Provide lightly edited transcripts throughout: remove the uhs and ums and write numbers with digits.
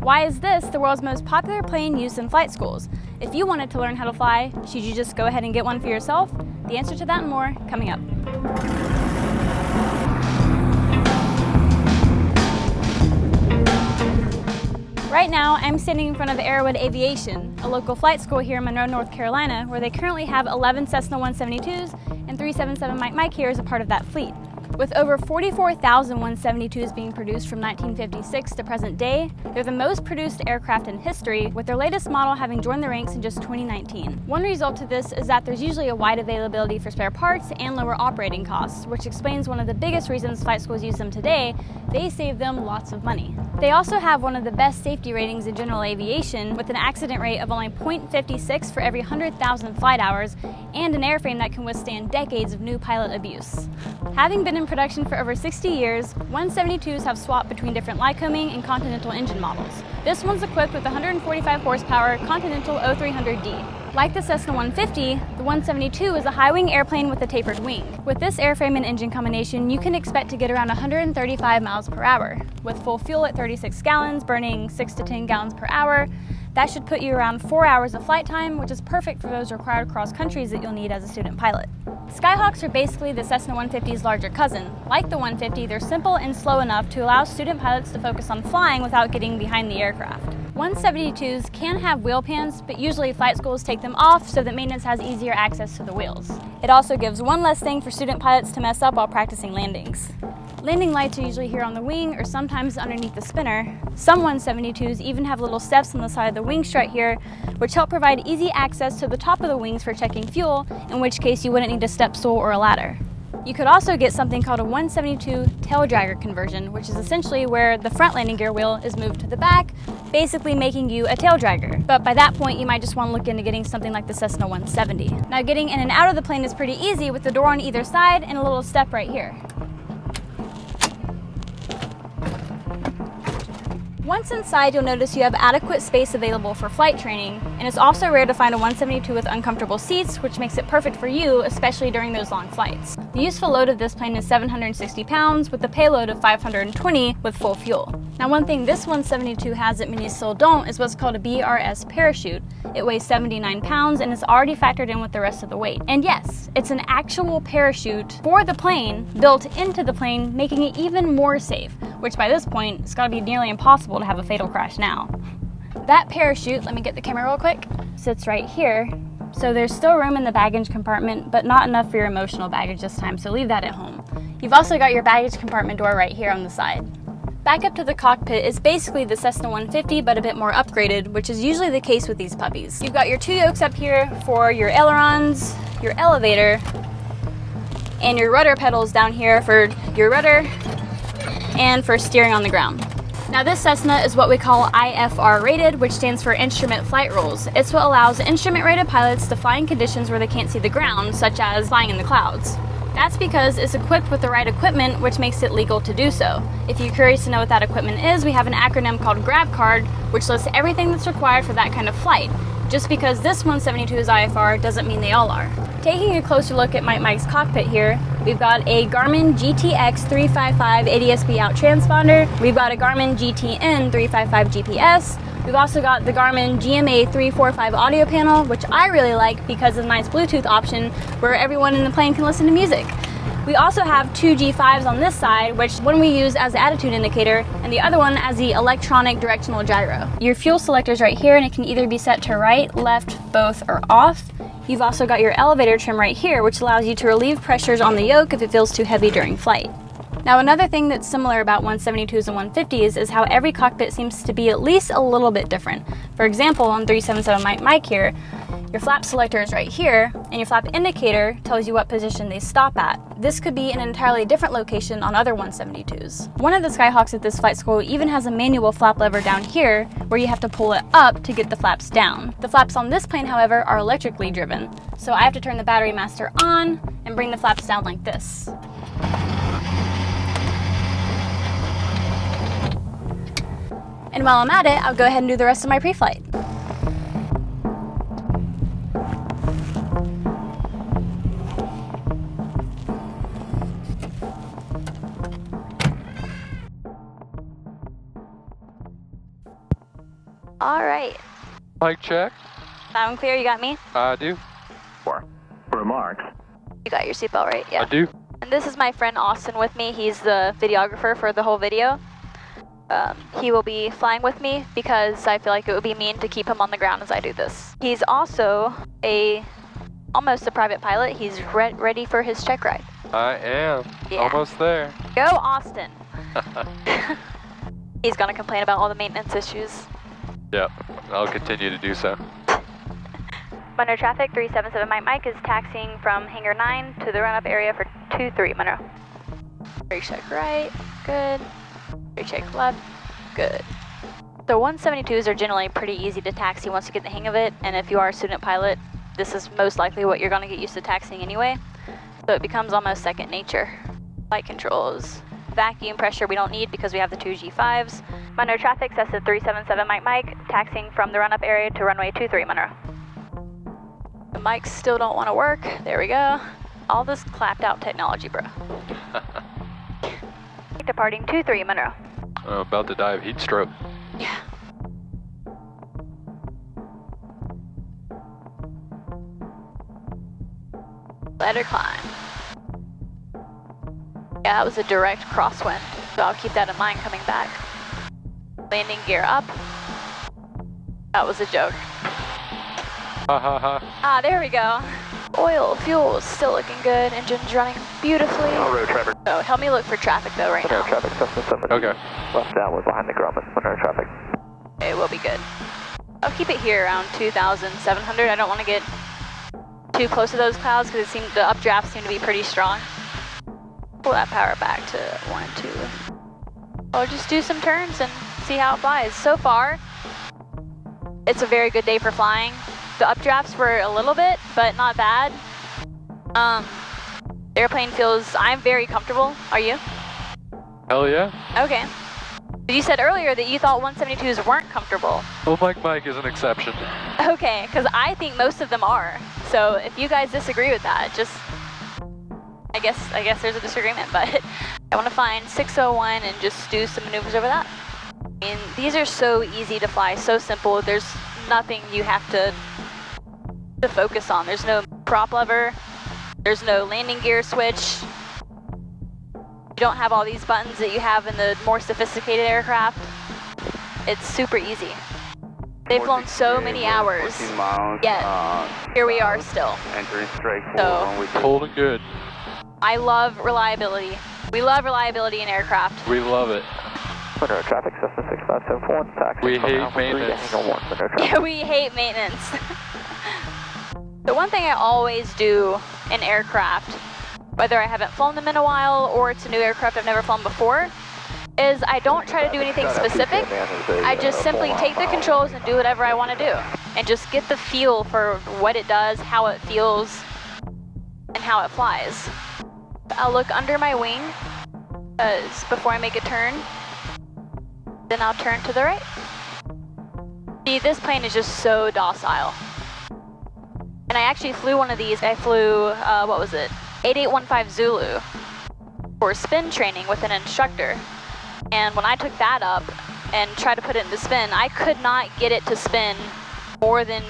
Why is this the world's most popular plane used in flight schools? If you wanted to learn how to fly, should you just go ahead and get one for yourself? The answer to that and more coming up. Right now, I'm standing in front of Arrowwood Aviation, a local flight school here in Monroe, North Carolina, where they currently have 11 Cessna 172s and 3 777 Mike here is a part of that fleet. With over 44,000 172s being produced from 1956 to present day, they're the most produced aircraft in history, with their latest model having joined the ranks in just 2019. One result to this is that there's usually a wide availability for spare parts and lower operating costs, which explains one of the biggest reasons flight schools use them today. They save them lots of money. They also have one of the best safety ratings in general aviation, with an accident rate of only 0.56 for every 100,000 flight hours, and an airframe that can withstand decades of new pilot abuse. Having been in production for over 60 years, 172s have swapped between different Lycoming and Continental engine models. This one's equipped with 145 horsepower Continental 0300D. Like the Cessna 150, the 172 is a high-wing airplane with a tapered wing. With this airframe and engine combination, you can expect to get around 135 miles per hour. With full fuel at 36 gallons, burning 6 to 10 gallons per hour, that should put you around 4 hours of flight time, which is perfect for those required cross countries that you'll need as a student pilot. Skyhawks are basically the Cessna 150's larger cousin. Like the 150, they're simple and slow enough to allow student pilots to focus on flying without getting behind the aircraft. 172s can have wheel pans, but usually flight schools take them off so that maintenance has easier access to the wheels. It also gives one less thing for student pilots to mess up while practicing landings. Landing lights are usually here on the wing or sometimes underneath the spinner. Some 172s even have little steps on the side of the wing strut here, which help provide easy access to the top of the wings for checking fuel, in which case you wouldn't need a step stool or a ladder. You could also get something called a 172 tail dragger conversion, which is essentially where the front landing gear wheel is moved to the back, basically making you a tail dragger. But by that point, you might just want to look into getting something like the Cessna 170. Now, getting in and out of the plane is pretty easy with the door on either side and a little step right here. Once inside, you'll notice you have adequate space available for flight training, and it's also rare to find a 172 with uncomfortable seats, which makes it perfect for you, especially during those long flights. The useful load of this plane is 760 pounds, with a payload of 520 with full fuel. Now, one thing this 172 has that many still don't is what's called a BRS parachute. It weighs 79 pounds and is already factored in with the rest of the weight. And yes, it's an actual parachute for the plane, built into the plane, making it even more safe, which by this point, it's gotta be nearly impossible to have a fatal crash now. That parachute, let me get the camera real quick, sits right here. So there's still room in the baggage compartment, but not enough for your emotional baggage this time, so leave that at home. You've also got your baggage compartment door right here on the side. Back up to the cockpit is basically the Cessna 150, but a bit more upgraded, which is usually the case with these puppies. You've got your two yokes up here for your ailerons, your elevator, and your rudder pedals down here for your rudder and for steering on the ground. Now, this Cessna is what we call IFR rated, which stands for Instrument Flight Rules. It's what allows instrument rated pilots to fly in conditions where they can't see the ground, such as flying in the clouds. That's because it's equipped with the right equipment, which makes it legal to do so. If you're curious to know what that equipment is, we have an acronym called GRAB card, which lists everything that's required for that kind of flight. Just because this 172 is IFR doesn't mean they all are. Taking a closer look at Mike's cockpit here, we've got a Garmin GTX 355 ADS-B out transponder, we've got a Garmin GTN 355 GPS, we've also got the Garmin GMA 345 audio panel, which I really like because of a nice Bluetooth option where everyone in the plane can listen to music. We also have two G5s on this side, which one we use as the attitude indicator and the other one as the electronic directional gyro. Your fuel selector is right here and it can either be set to right, left, both, or off. You've also got your elevator trim right here, which allows you to relieve pressures on the yoke if it feels too heavy during flight. Now, another thing that's similar about 172s and 150s is how every cockpit seems to be at least a little bit different. For example, on 377 Mike here, your flap selector is right here, and your flap indicator tells you what position they stop at. This could be in an entirely different location on other 172s. One of the Skyhawks at this flight school even has a manual flap lever down here, where you have to pull it up to get the flaps down. The flaps on this plane, however, are electrically driven, so I have to turn the battery master on and bring the flaps down like this. And while I'm at it, I'll go ahead and do the rest of my pre-flight. All right. Mic check. Loud and clear, you got me? I do. For remarks. You got your seatbelt right? Yeah. I do. And this is my friend Austin with me. He's the videographer for the whole video. He will be flying with me because I feel like it would be mean to keep him on the ground as I do this. He's also almost a private pilot. He's ready for his check ride. I am. Yeah. Almost there. Go, Austin. He's gonna complain about all the maintenance issues. Yep. I'll continue to do so. Monroe traffic, 377 Mike is taxiing from hangar 9 to the run-up area for 23 Monroe. Brake check right, good. Brake check left, good. The 172s are generally pretty easy to taxi once you get the hang of it, and if you are a student pilot, this is most likely what you're going to get used to taxiing anyway, so it becomes almost second nature. Flight controls. Vacuum pressure we don't need because we have the two G5s. Monroe traffic, Cessna 377 Mike, taxiing from the run-up area to runway 23 Monroe. The mics still don't want to work. There we go. All this clapped out technology, bro. Departing 23 Monroe. I'm about to die of heat stroke. Yeah. Let her climb. Yeah, that was a direct crosswind, so I'll keep that in mind coming back. Landing gear up. That was a joke. Ha ha ha. Ah, there we go. Oil, fuel is still looking good. Engine's running beautifully. Monroe traffic. So help me look for traffic though right Monroe now. traffic, Cessna 7. Okay. Left downward behind the Grumman. Monroe traffic. Okay, we'll be good. I'll keep it here around 2,700. I don't want to get too close to those clouds because the updrafts seem to be pretty strong. Pull that power back to 1 and 2. I'll just do some turns and see how it flies. So far, it's a very good day for flying. The updrafts were a little bit, but not bad. The airplane feels, I'm very comfortable. Are you? Hell yeah. Okay. You said earlier that you thought 172s weren't comfortable. Well, Mike is an exception. Okay, because I think most of them are. So if you guys disagree with that, just, I guess there's a disagreement, but I want to find 601 and just do some maneuvers over that. I mean, these are so easy to fly, so simple. There's nothing you have to focus on. There's no prop lever. There's no landing gear switch. You don't have all these buttons that you have in the more sophisticated aircraft. It's super easy. They've flown so many hours, yet here we are still. Entering straight So, Cold and good. I love reliability. We love reliability in aircraft. We love it. Monroe traffic, Cessna 6571. Taxi. We hate maintenance. Yeah, we hate maintenance. The one thing I always do in aircraft, whether I haven't flown them in a while or it's a new aircraft I've never flown before, is I don't try to do anything specific. I just simply take the controls and do whatever I want to do. And just get the feel for what it does, how it feels, and how it flies. I'll look under my wing before I make a turn. Then I'll turn to the right. See, this plane is just so docile. And I actually flew one of these. I flew, 8815 Zulu for spin training with an instructor. And when I took that up and tried to put it into spin, I could not get it to spin more than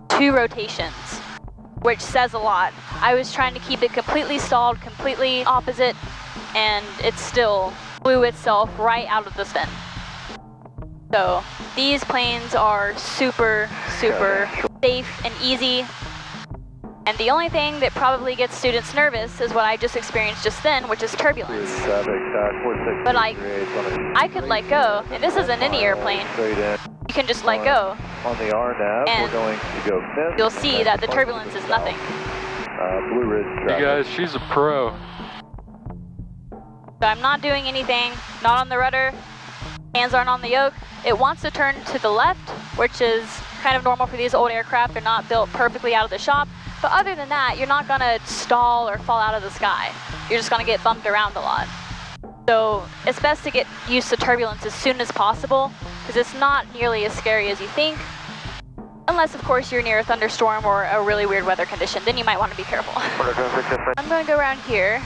2 rotations, which says a lot. I was trying to keep it completely stalled, completely opposite, and it still flew itself right out of the spin. So these planes are super, super safe and easy. And the only thing that probably gets students nervous is what I just experienced just then, which is turbulence. But I could let go, and this isn't any airplane. You can just let go, On the RNAV, and we're going to go fifth. you'll see that the turbulence is nothing. Blue Ridge You traffic. guys, she's a pro. So I'm not doing anything, not on the rudder, hands aren't on the yoke. It wants to turn to the left, which is kind of normal for these old aircraft. They're not built perfectly out of the shop. But other than that, you're not gonna stall or fall out of the sky. You're just gonna get bumped around a lot. So it's best to get used to turbulence as soon as possible, because it's not nearly as scary as you think. Unless, of course, you're near a thunderstorm or a really weird weather condition, then you might want to be careful. I'm gonna go around here.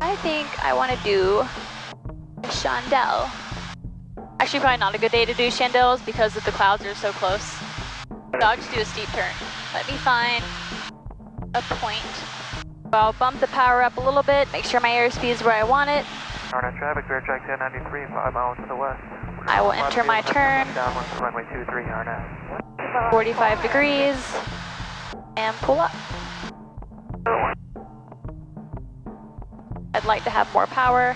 I think I want to do a chandelle. Actually, probably not a good day to do chandelles because of the clouds are so close. So I'll just do a steep turn. Let me find a point. I'll bump the power up a little bit, make sure my airspeed is where I want it. RNS traffic, bear track 1093, 5 miles to the west. I will enter my turn, Downwind to runway 23, RNS. 45 degrees, and pull up. I'd like to have more power.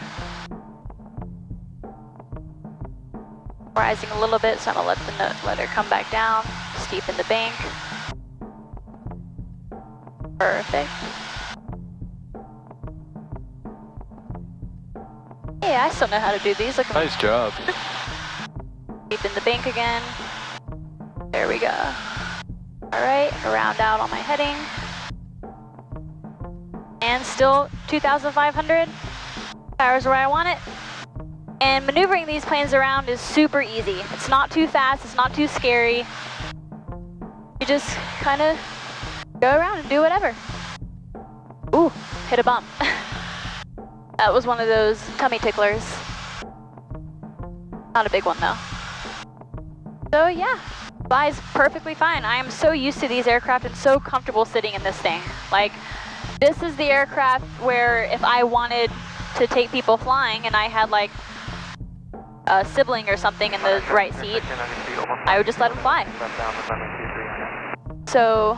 Rising a little bit, so I'm gonna let her come back down, steepen the bank. Perfect. Yeah, I still know how to do these. Look at Nice job. Steepen the bank again. There we go. Alright, round out on my heading. And still 2,500. Power's where I want it. And maneuvering these planes around is super easy. It's not too fast, it's not too scary. You just kind of go around and do whatever. Ooh, hit a bump. That was one of those tummy ticklers. Not a big one though. So yeah, flies perfectly fine. I am so used to these aircraft and so comfortable sitting in this thing. Like, this is the aircraft where if I wanted to take people flying and I had like a sibling or something in the right seat, I would just let them fly. So,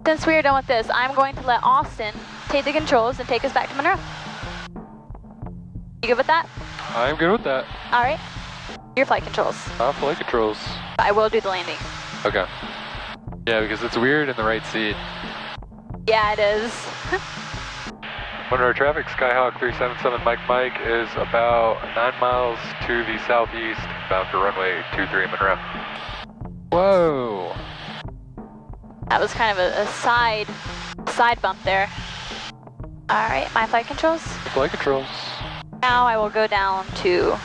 since we are done with this, I'm going to let Austin take the controls and take us back to Monroe. You good with that? I'm good with that. All right. Your flight controls. Flight controls. I will do the landing. Okay. Yeah, because it's weird in the right seat. Yeah, it is. Monroe traffic, Skyhawk 377 Mike is about 9 miles to the southeast, bound for runway 23 Monroe. Whoa! That was kind of a side bump there. All right, my flight controls. Flight controls. Now I will go down to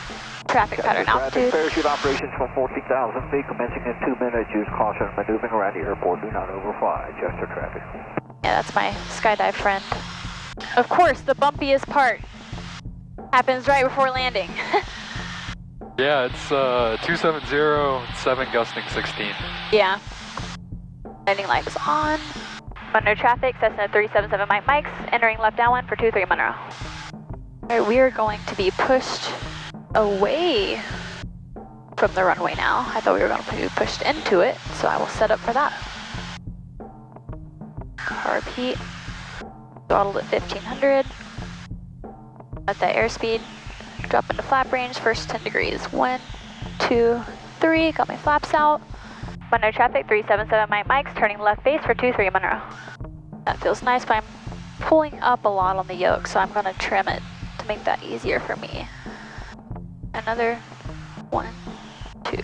traffic pattern altitude. Parachute operations from 14,000 feet, commencing in 2 minutes. Use caution maneuvering around the airport. Do not overfly. Chester traffic. Yeah, that's my skydive friend. Of course, the bumpiest part happens right before landing. Yeah, it's 270, 7 gusting 16. Yeah. Landing light is on. Monroe traffic, Cessna 377 Mike's, entering left downwind for 23 Monroe. Alright, we are going to be pushed away from the runway now. I thought we were going to be pushed into it, so I will set up for that. Carb heat. Throttled at 1500. Let that airspeed drop into flap range, first 10 degrees. 1, 2, 3, got my flaps out. Monroe traffic, 377 Mike's, turning left base for 23 Monroe. That feels nice, but I'm pulling up a lot on the yoke, so I'm gonna trim it to make that easier for me. Another 1, 2,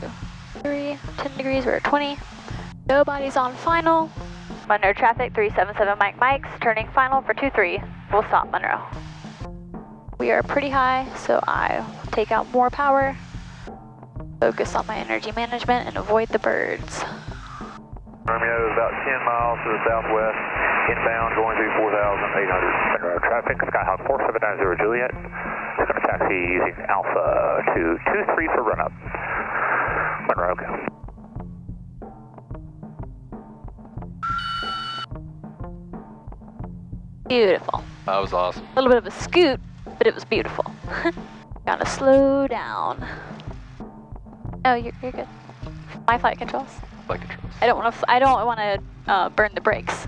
3, 10 degrees, we're at 20. Nobody's on final. Monroe traffic, 377 Mike's, turning final for 23. We'll stop Monroe. We are pretty high, so I will take out more power, focus on my energy management, and avoid the birds. Romeo is about 10 miles to the southwest, inbound going through 4,800. Monroe traffic, Skyhawk 4790 Juliet. It's going to taxi using Alpha 223 for run up. Monroe, go. Beautiful. That was awesome. A little bit of a scoot, but it was beautiful. Gotta slow down. Oh, you're good. My flight controls. Flight controls. I don't want to burn the brakes.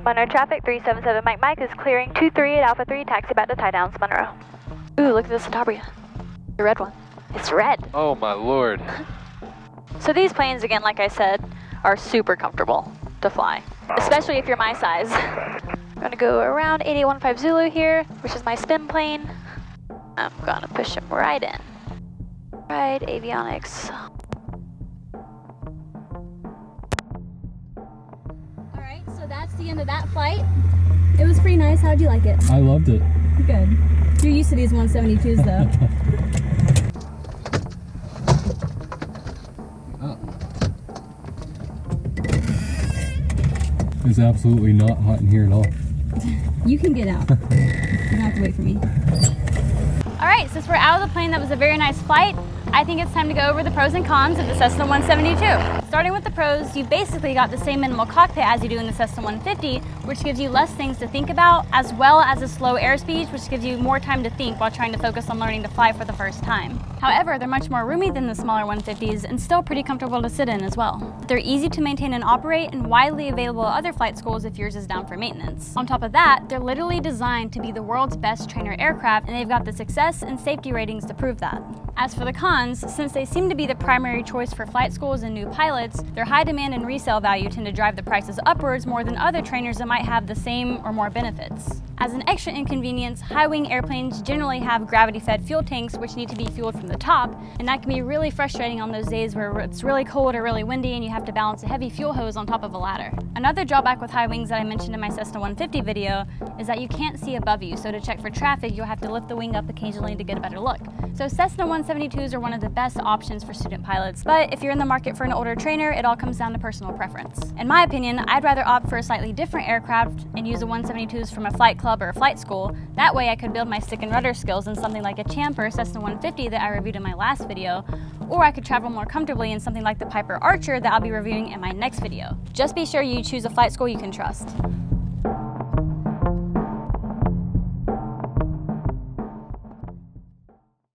Monroe traffic, 377 Mike is clearing 23 at Alpha 3, taxi back to tie downs, Monroe. Ooh, look at this Citabria. The red one. It's red. Oh my lord. So these planes, again, like I said, are super comfortable to fly, especially if you're my size. I'm gonna go around 8815 Zulu here, which is my spin plane. I'm gonna push him right in. Right, avionics. Alright, so that's the end of that flight. It was pretty nice. How'd you like it? I loved it. Good. You're used to these 172s though. It's absolutely not hot in here at all. You can get out. You don't have to wait for me. Alright, since we're out of the plane, that was a very nice flight. I think it's time to go over the pros and cons of the Cessna 172. Starting with the pros, you basically got the same minimal cockpit as you do in the Cessna 150, which gives you less things to think about, as well as a slow airspeed, which gives you more time to think while trying to focus on learning to fly for the first time. However, they're much more roomy than the smaller 150s and still pretty comfortable to sit in as well. They're easy to maintain and operate and widely available at other flight schools if yours is down for maintenance. On top of that, they're literally designed to be the world's best trainer aircraft, and they've got the success and safety ratings to prove that. As for the cons, since they seem to be the primary choice for flight schools and new pilots, their high demand and resale value tend to drive the prices upwards more than other trainers that might have the same or more benefits. As an extra inconvenience, high-wing airplanes generally have gravity-fed fuel tanks which need to be fueled from the top, and that can be really frustrating on those days where it's really cold or really windy and you have to balance a heavy fuel hose on top of a ladder. Another drawback with high wings that I mentioned in my Cessna 150 video is that you can't see above you, so to check for traffic you'll have to lift the wing up occasionally to get a better look. So Cessna 172s are one of the best options for student pilots, but if you're in the market for an older trainer, it all comes down to personal preference. In my opinion, I'd rather opt for a slightly different aircraft and use the 172s from a flight club or a flight school. That way I could build my stick and rudder skills in something like a Champ or a Cessna 150 that I reviewed in my last video, or I could travel more comfortably in something like the Piper Archer that I'll be reviewing in my next video. Just be sure you choose a flight school you can trust.